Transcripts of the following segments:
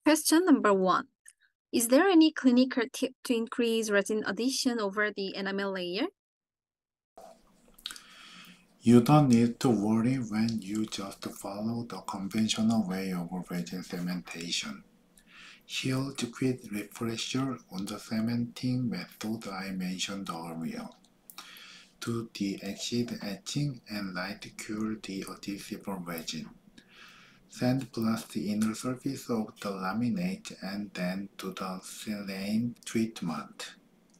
Question number 1. Is there any clinical tip to increase resin adhesion over the enamel layer? You don't need to worry when you just follow the conventional way of resin cementation. Here's a quick refresher on the cementing method I mentioned earlier. Do the acid etching and light cure the adhesive resin. Sandblast the inner surface of the laminate and then do the sealing treatment.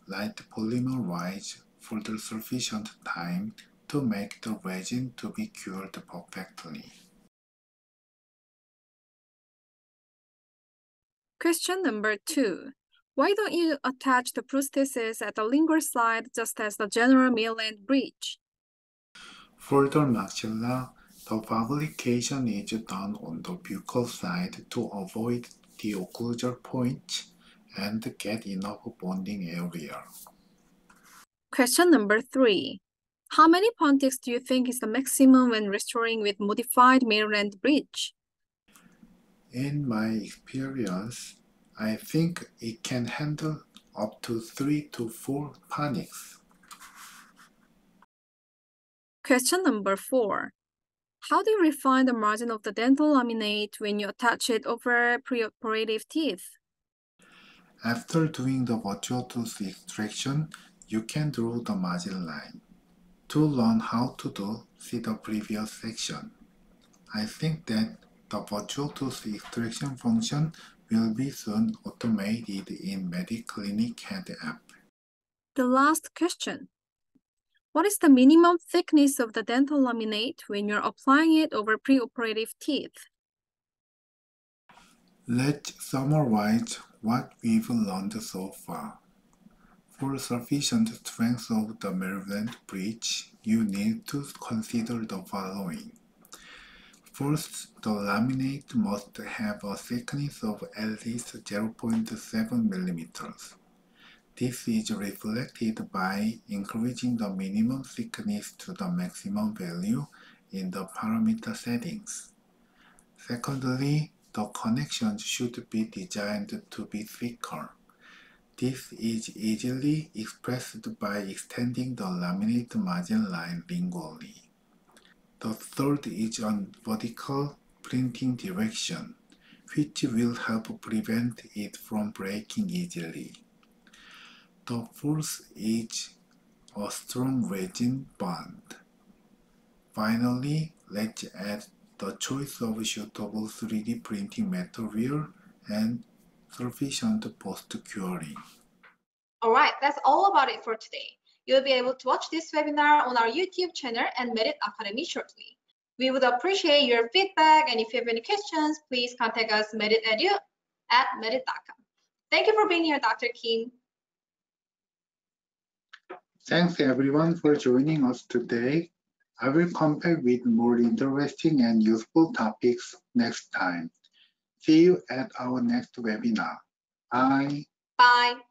Light polymerize for the sufficient time to make the resin to be cured perfectly. Question number 2. Why don't you attach the prosthesis at the lingual side just as the general mill and bridge? For the maxilla, the fabrication is done on the buccal side to avoid the occlusal points and get enough bonding area. Question number 3. How many pontics do you think is the maximum when restoring with modified mill and bridge? In my experience, I think it can handle up to 3 to 4 panics. Question number 4. How do you refine the margin of the dental laminate when you attach it over preoperative teeth? After doing the virtual tooth extraction, you can draw the margin line. To learn how to do, see the previous section. I think that the virtual tooth extraction function will be soon automated in Medit Clinic Head app. The last question. What is the minimum thickness of the dental laminate when you're applying it over preoperative teeth? Let's summarize what we've learned so far. For sufficient strength of the Mervent bridge, you need to consider the following. First, the laminate must have a thickness of at least 0.7 mm. This is reflected by increasing the minimum thickness to the maximum value in the parameter settings. Secondly, the connections should be designed to be thicker. This is easily expressed by extending the laminate margin line lingually. The third is on vertical printing direction, which will help prevent it from breaking easily. The fourth is a strong resin bond. Finally, let's add the choice of suitable 3D printing material and sufficient post-curing. Alright, that's all about it for today. You'll be able to watch this webinar on our YouTube channel and Medit Academy shortly. We would appreciate your feedback, and if you have any questions, please contact us meditedu@medit.com. Thank you for being here, Dr. Kim. Thanks everyone for joining us today. I will come back with more interesting and useful topics next time. See you at our next webinar. Bye. Bye.